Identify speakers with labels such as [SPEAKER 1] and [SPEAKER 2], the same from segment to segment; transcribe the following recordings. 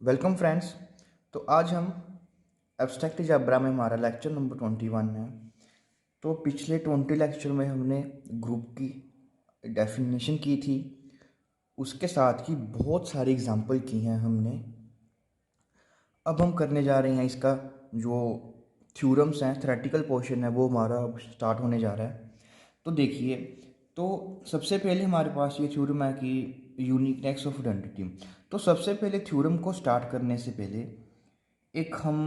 [SPEAKER 1] Welcome friends. तो आज हम एब्स्ट्रैक्ट अलजेब्रा में हमारा लेक्चर नंबर 21 है। तो पिछले 20 लेक्चर में हमने ग्रुप की डेफिनेशन की थी, उसके साथ ही बहुत सारी एग्जांपल की हैं हमने। अब हम करने जा रहे हैं इसका जो थ्योरम्स हैं, थ्योरेटिकल पोर्शन है, वो हमारा अब स्टार्ट होने जा रहा है। तो देखिए, तो सबसे पहले हमारे पास ये थ्योरम है कि यूनिकनेस ऑफ आइडेंटिटी। तो सबसे पहले थ्योरम को स्टार्ट करने से पहले एक हम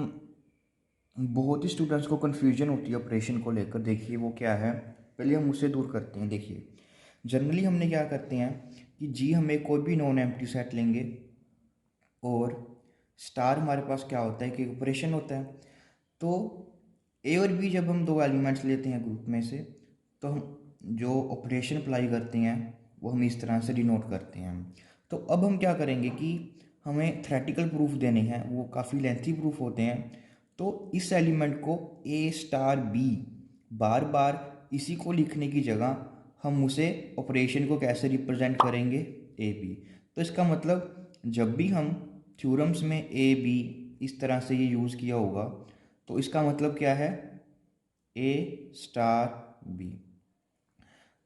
[SPEAKER 1] बहुत ही स्टूडेंट्स को कन्फ्यूजन होती है ऑपरेशन को लेकर। देखिए वो क्या है, पहले हम उसे दूर करते हैं। देखिए जनरली हमने क्या करते हैं कि जी हमें कोई भी नॉन एम्प्टी सेट लेंगे और स्टार हमारे पास क्या होता है कि ऑपरेशन होता है। तो ए और बी जब हम दो एलिमेंट्स लेते हैं ग्रुप में से, तो हम जो ऑपरेशन अप्लाई करते हैं वो हम इस तरह से डिनोट करते हैं। तो अब हम क्या करेंगे कि हमें थ्योरेटिकल प्रूफ देने हैं, वो काफ़ी लेंथी प्रूफ होते हैं। तो इस एलिमेंट को ए स्टार बी बार बार इसी को लिखने की जगह हम उसे ऑपरेशन को कैसे रिप्रेजेंट करेंगे, ए बी। तो इसका मतलब जब भी हम थ्योरम्स में ए बी इस तरह से ये यूज़ किया होगा, तो इसका मतलब क्या है, ए स्टार बी।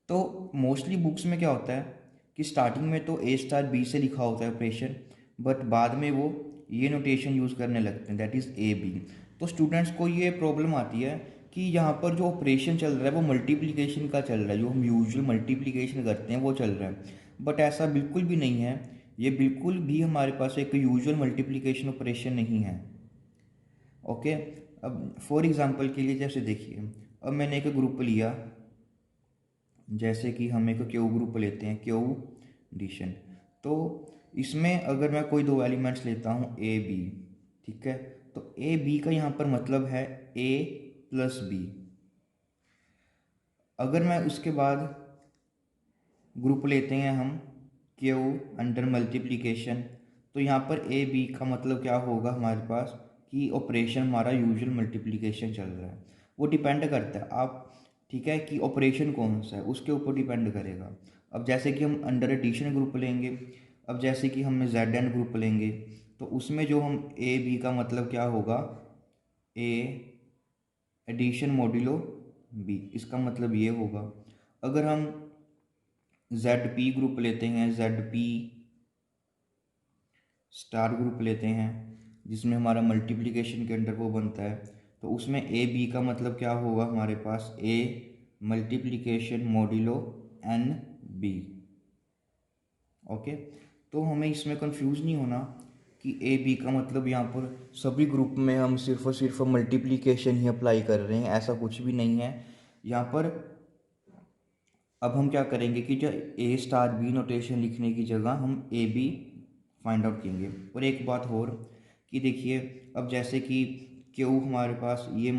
[SPEAKER 1] तो मोस्टली बुक्स में क्या होता है कि स्टार्टिंग में तो ए स्टार बी से लिखा होता है ऑपरेशन, बट बाद में वो ये नोटेशन यूज़ करने लगते हैं, दैट इज़ ए बी। तो स्टूडेंट्स को ये प्रॉब्लम आती है कि यहाँ पर जो ऑपरेशन चल रहा है वो मल्टीप्लिकेशन का चल रहा है, जो हम यूजुअल मल्टीप्लिकेशन करते हैं वो चल रहा है। बट ऐसा बिल्कुल भी नहीं है, ये बिल्कुल भी हमारे पास एक यूजुअल मल्टीप्लिकेशन ऑपरेशन नहीं है। ओके, अब फॉर एग्जांपल के लिए जैसे देखिए, अब मैंने एक ग्रुप लिया, जैसे कि हम एक क्यू ग्रुप लेते हैं, क्यू एडिशन। तो इसमें अगर मैं कोई दो एलिमेंट्स लेता हूँ ए बी, ठीक है, तो ए बी का यहाँ पर मतलब है ए प्लस बी। अगर मैं उसके बाद ग्रुप लेते हैं हम क्यू अंडर मल्टीप्लिकेशन, तो यहाँ पर ए बी का मतलब क्या होगा हमारे पास कि ऑपरेशन हमारा यूजुअल मल्टीप्लिकेशन चल रहा है। वो डिपेंड करता है आप, ठीक है, कि ऑपरेशन कौन सा है उसके ऊपर डिपेंड करेगा। अब जैसे कि हम अंडर एडिशन ग्रुप लेंगे, अब जैसे कि हम जेड एंड ग्रुप लेंगे, तो उसमें जो हम ए बी का मतलब क्या होगा, ए एडिशन मॉड्यूलो बी, इसका मतलब ये होगा। अगर हम जेड पी ग्रुप लेते हैं, जेड पी स्टार ग्रुप लेते हैं, जिसमें हमारा मल्टीप्लिकेशन के अंडर वो बनता है, तो उसमें ए बी का मतलब क्या होगा हमारे पास, A multiplication modulo N B. Okay, तो हमें इसमें कंफ्यूज नहीं होना कि ए बी का मतलब यहाँ पर सभी ग्रुप में हम सिर्फ और सिर्फ मल्टीप्लिकेशन ही अप्लाई कर रहे हैं, ऐसा कुछ भी नहीं है यहाँ पर। अब हम क्या करेंगे कि जो ए स्टार बी नोटेशन लिखने की जगह हम ए बी फाइंड आउट करेंगे। और एक बात और कि देखिए, अब जैसे कि क्यू हमारे पास ये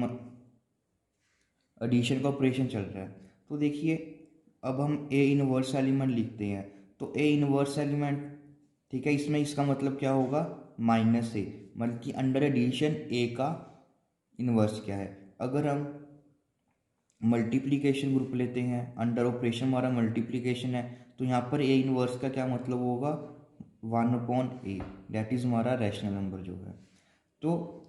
[SPEAKER 1] एडिशन का ऑपरेशन चल रहा है, तो देखिए अब हम ए इनवर्स एलिमेंट लिखते हैं, तो ए इनवर्स एलिमेंट, ठीक है, इसमें इसका मतलब क्या होगा, माइनस ए, मतलब कि अंडर एडिशन ए का इनवर्स क्या है। अगर हम मल्टीप्लिकेशन ग्रुप लेते हैं, अंडर ऑपरेशन हमारा मल्टीप्लिकेशन है, तो यहाँ पर ए इनवर्स का क्या मतलब होगा, 1/a, डेट इज़ हमारा रैशनल नंबर जो है। तो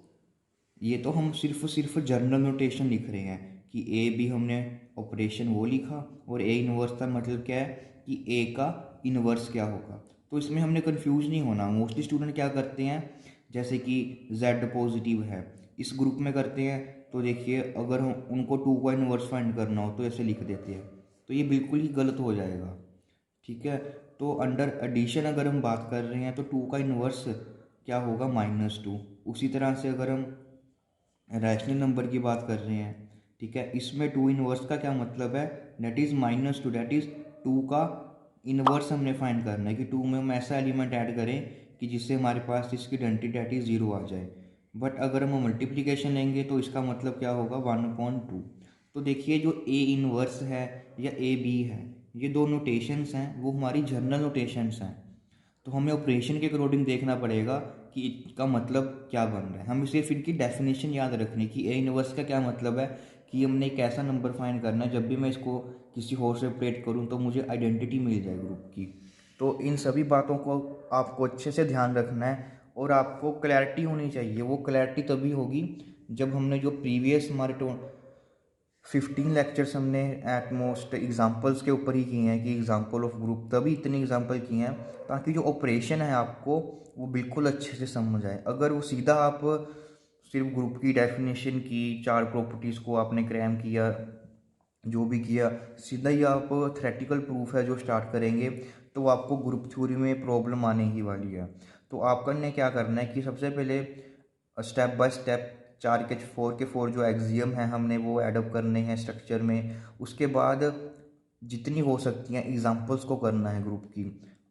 [SPEAKER 1] ये तो हम सिर्फ जर्नल नोटेशन लिख रहे हैं कि ए बी हमने ऑपरेशन वो लिखा, और ए इनवर्स का मतलब क्या है कि ए का इनवर्स क्या होगा। तो इसमें हमने कंफ्यूज नहीं होना। मोस्टली स्टूडेंट क्या करते हैं, जैसे कि जेड पॉजिटिव है इस ग्रुप में करते हैं, तो देखिए अगर हम उनको टू का इनवर्स फाइंड करना हो तो ऐसे लिख देते हैं, तो ये बिल्कुल ही गलत हो जाएगा, ठीक है। तो अंडर एडिशन अगर हम बात कर रहे हैं तो टू का इनवर्स क्या होगा, -2। उसी तरह से अगर हम रैशनल नंबर की बात कर रहे हैं, ठीक है, इसमें टू इनवर्स का क्या मतलब है, det is -2, det is two का इनवर्स हमने फाइंड करना है कि टू में हम ऐसा एलिमेंट ऐड करें कि जिससे हमारे पास इसकी आइडेंटिटी डेट इज़ 0 आ जाए। बट अगर हम मल्टीप्लिकेशन लेंगे तो इसका मतलब क्या होगा, 1/2। तो देखिए जो ए इनवर्स है या ए बी है, ये दो नोटेशंस हैं, वो हमारी जनरल नोटेशंस हैं। तो हमें ऑपरेशन के अकॉर्डिंग देखना पड़ेगा कि इसका मतलब क्या बन रहा है। हमें सिर्फ इनकी डेफिनेशन याद रखनी कि ए इनवर्स का क्या मतलब है, कि हमने एक ऐसा नंबर फाइंड करना है जब भी मैं इसको किसी और से ऑपरेट करूँ तो मुझे आइडेंटिटी मिल जाए ग्रुप की। तो इन सभी बातों को आपको अच्छे से ध्यान रखना है और आपको क्लैरिटी होनी चाहिए। वो क्लैरिटी तभी होगी जब हमने जो प्रीवियस हमारे 15 लेक्चर्स हमने एट मोस्ट एग्जांपल्स के ऊपर ही किए हैं कि एग्जांपल ऑफ ग्रुप, तभी इतने एग्जांपल किए हैं ताकि जो ऑपरेशन है आपको वो बिल्कुल अच्छे से समझ आए। अगर वो सीधा आप सिर्फ ग्रुप की डेफिनेशन की, 4 प्रॉपर्टीज़ को आपने क्रैम किया, जो भी किया, सीधा ही आप थ्योरेटिकल प्रूफ है जो स्टार्ट करेंगे तो आपको ग्रुप थ्योरी में प्रॉब्लम आने ही वाली है। तो आपको ने क्या करना है कि सबसे पहले स्टेप बाय स्टेप 4 के 4 जो एक्सियम हैं हमने वो एडअप करने हैं स्ट्रक्चर में। उसके बाद जितनी हो सकती हैं एग्जांपल्स को करना है ग्रुप की।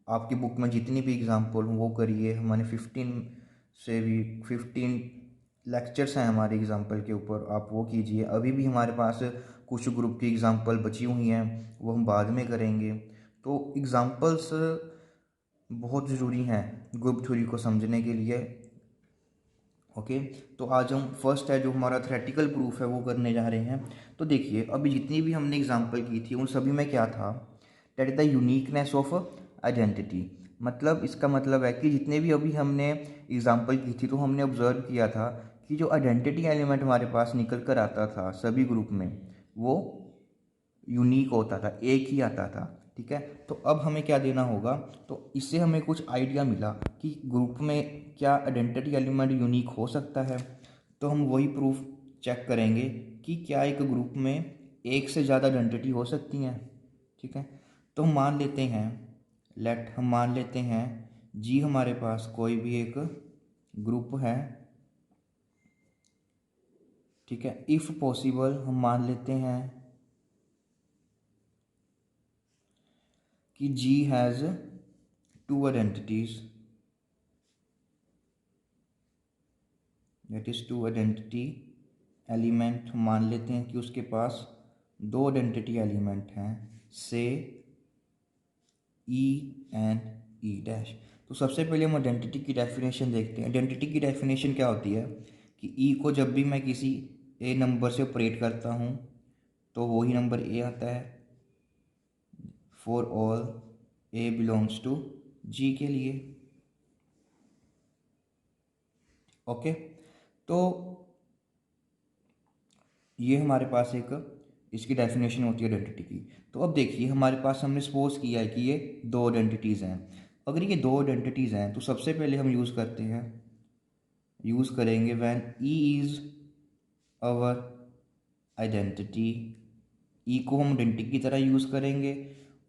[SPEAKER 1] आपकी बुक में जितनी भी एग्जांपल हो वो करिए। हमारे 15 लेक्चर्स हैं हमारे एग्जांपल के ऊपर, आप वो कीजिए। अभी भी हमारे पास कुछ ग्रुप की एग्जांपल बची हुई हैं, वो हम बाद में करेंगे। तो एग्जांपल्स बहुत ज़रूरी हैं ग्रुप थ्योरी को समझने के लिए। ओके, तो आज हम फर्स्ट है जो हमारा थ्योरेटिकल प्रूफ है वो करने जा रहे हैं। तो देखिए अभी जितनी भी हमने एग्जांपल की थी उन सभी में क्या था, that is the uniqueness of identity. मतलब इसका मतलब है कि जितने भी अभी हमने एग्जांपल की थी तो हमने ऑब्जर्व किया था कि जो आइडेंटिटी एलिमेंट हमारे पास निकल कर आता था सभी ग्रुप में वो यूनिक होता था, एक ही आता था। ठीक है, तो अब हमें क्या देना होगा, तो इससे हमें कुछ आइडिया मिला कि ग्रुप में क्या आइडेंटिटी एलिमेंट यूनिक हो सकता है। तो हम वही प्रूफ चेक करेंगे कि क्या एक ग्रुप में एक से ज़्यादा आइडेंटिटी हो सकती हैं। ठीक है, तो हम मान लेते हैं, हम मान लेते हैं जी हमारे पास कोई भी एक ग्रुप है। ठीक है, इफ़ पॉसिबल हम मान लेते हैं कि G has 2 identities, that is 2 identity element. मान लेते हैं कि उसके पास 2 आइडेंटिटी एलिमेंट हैं, से E एंड E डैश। तो सबसे पहले हम आइडेंटिटी की डेफिनेशन देखते हैं। आइडेंटिटी की डेफिनेशन क्या होती है कि E को जब भी मैं किसी ए नंबर से ऑपरेट करता हूँ तो वही नंबर ए आता है for all A belongs to G के लिए। ओके, तो ये हमारे पास एक इसकी डेफिनेशन होती है आइडेंटिटी की। तो अब देखिए हमारे पास हमने सपोज किया है कि ये 2 आइडेंटिटीज़ हैं। अगर ये 2 आइडेंटिटीज़ हैं तो सबसे पहले हम यूज़ करेंगे when E is our identity. E को हम आइडेंटिटी की तरह यूज़ करेंगे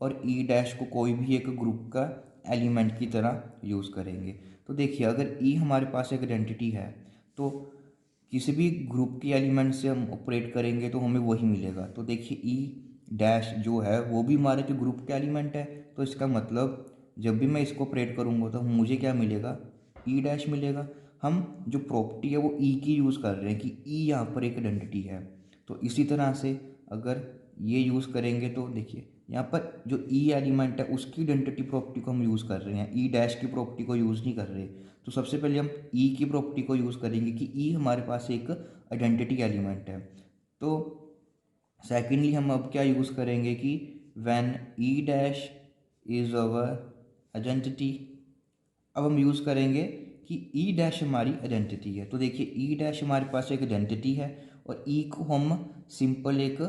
[SPEAKER 1] और ई डैश को कोई भी एक ग्रुप का एलिमेंट की तरह यूज़ करेंगे। तो देखिए अगर ई हमारे पास एक आइडेंटिटी है तो किसी भी ग्रुप के एलिमेंट से हम ऑपरेट करेंगे तो हमें वही मिलेगा। तो देखिए ई डैश जो है वो भी हमारे जो ग्रुप के एलिमेंट है, तो इसका मतलब जब भी मैं इसको ऑपरेट करूँगा तो मुझे क्या मिलेगा, ई डैश मिलेगा। हम जो प्रॉपर्टी है वो ई की यूज़ कर रहे हैं कि ई यहाँ पर एक आइडेंटिटी है। तो इसी तरह से अगर ये यूज़ करेंगे तो देखिए यहाँ पर जो ई एलिमेंट है उसकी आइडेंटिटी प्रॉपर्टी को हम यूज़ कर रहे हैं, ई डैश की प्रॉपर्टी को यूज़ नहीं कर रहे। तो सबसे पहले हम ई की प्रॉपर्टी को यूज़ करेंगे कि ई हमारे पास एक आइडेंटिटी एलिमेंट है। तो सेकेंडली हम अब क्या यूज़ करेंगे कि when E dash is our identity. अब हम यूज़ करेंगे कि ई डैश हमारी आइडेंटिटी है। तो देखिए ई डैश हमारे पास एक आइडेंटिटी है और ई को हम सिंपल एक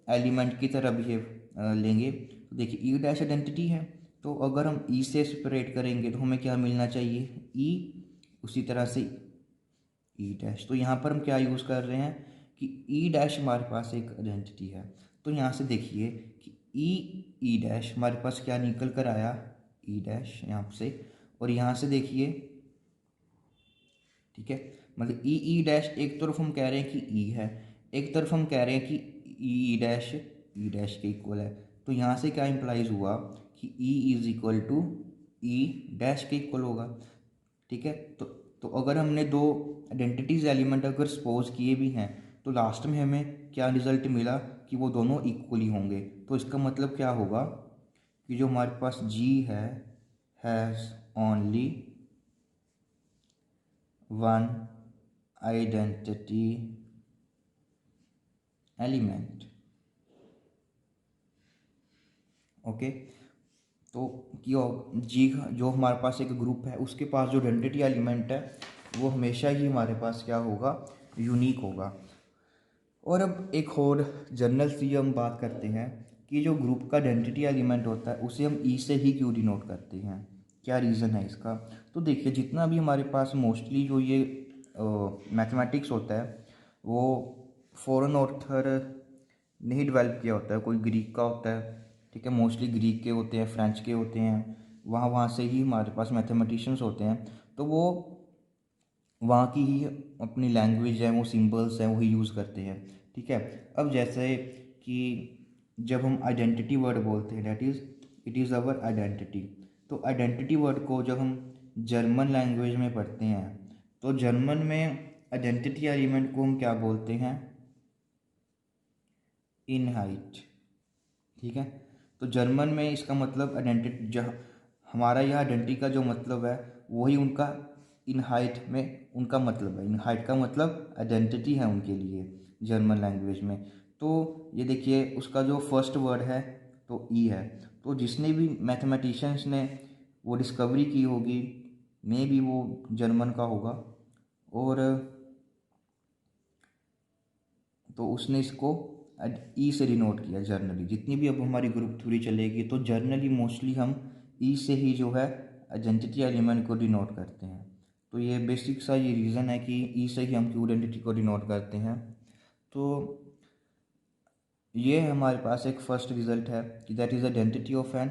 [SPEAKER 1] एलिमेंट की तरह बिहेव लेंगे। तो देखिए ई डैश आइडेंटिटी है, तो अगर हम ई से सेपरेट करेंगे तो हमें क्या मिलना चाहिए, ई। उसी तरह से ई डैश, तो यहाँ पर हम क्या यूज़ कर रहे हैं कि ई डैश हमारे पास एक आइडेंटिटी है। तो यहाँ से देखिए कि ई डैश हमारे पास क्या निकल कर आया, ई डैश यहाँ से। और यहाँ से देखिए, ठीक है, मतलब ई डैश एक तरफ हम कह रहे हैं कि ई है, एक तरफ हम कह रहे हैं कि ई डैश के इक्वल है। तो यहाँ से क्या इंप्लाइज हुआ कि E is equal to E dash के इक्वल होगा। ठीक है, तो अगर हमने 2 आइडेंटिटीज एलिमेंट अगर सपोज किए भी हैं तो लास्ट में हमें क्या रिजल्ट मिला कि वो दोनों इक्वली होंगे। तो इसका मतलब क्या होगा कि जो हमारे पास जी है has only one identity element. Okay, तो कि जी जो हमारे पास एक ग्रुप है उसके पास जो आइडेंटिटी एलिमेंट है वो हमेशा ही हमारे पास क्या होगा, यूनिक होगा। और अब एक और जनरल सी हम बात करते हैं कि जो ग्रुप का आइडेंटिटी एलिमेंट होता है उसे हम ई से ही क्यों डिनोट करते हैं, क्या रीज़न है इसका। तो देखिए जितना भी हमारे पास मोस्टली जो ये मैथमेटिक्स होता है वो फॉरेन ऑथर ने ही डेवलप किया होता है, कोई ग्रीक का होता है, ठीक है, मोस्टली ग्रीक के होते हैं, फ्रेंच के होते हैं, वहाँ वहाँ से ही हमारे पास मैथमेटिशियंस होते हैं। तो वो वहाँ की ही अपनी लैंग्वेज है, वो सिंबल्स हैं वही यूज़ करते हैं, ठीक है। अब जैसे कि जब हम आइडेंटिटी वर्ड बोलते हैं, that is it is our identity. तो आइडेंटिटी वर्ड को जब हम जर्मन लैंग्वेज में पढ़ते हैं तो जर्मन में आइडेंटिटी एलिमेंट को हम क्या बोलते हैं, इनहाइट, ठीक है। तो जर्मन में इसका मतलब आइडेंटिटी, जहाँ हमारा यह आइडेंटिटी का जो मतलब है वही उनका इनहाइट में उनका मतलब है। इनहाइट का मतलब आइडेंटिटी है उनके लिए जर्मन लैंग्वेज में। तो ये देखिए उसका जो फर्स्ट वर्ड है तो ई है। तो जिसने भी मैथमेटिशियंस ने वो डिस्कवरी की होगी, मे बी वो जर्मन का होगा, और तो उसने इसको ई से डिनोट किया जर्नली। जितनी भी अब हमारी ग्रुप थ्योरी चलेगी तो जर्नली मोस्टली हम ई से ही जो है आइडेंटिटी एलिमेंट को डिनोट करते हैं। तो ये बेसिक सा ये रीज़न है कि ई से ही हम क्यों आइडेंटिटी को डिनोट करते हैं। तो ये हमारे पास एक फर्स्ट रिजल्ट है कि that is identity of an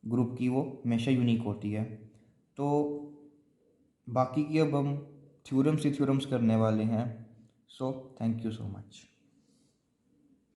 [SPEAKER 1] group की वो हमेशा यूनिक होती है। तो बाकी की अब हम थ्योरम्स ही थ्योरम्स करने वाले हैं। So thank you so much.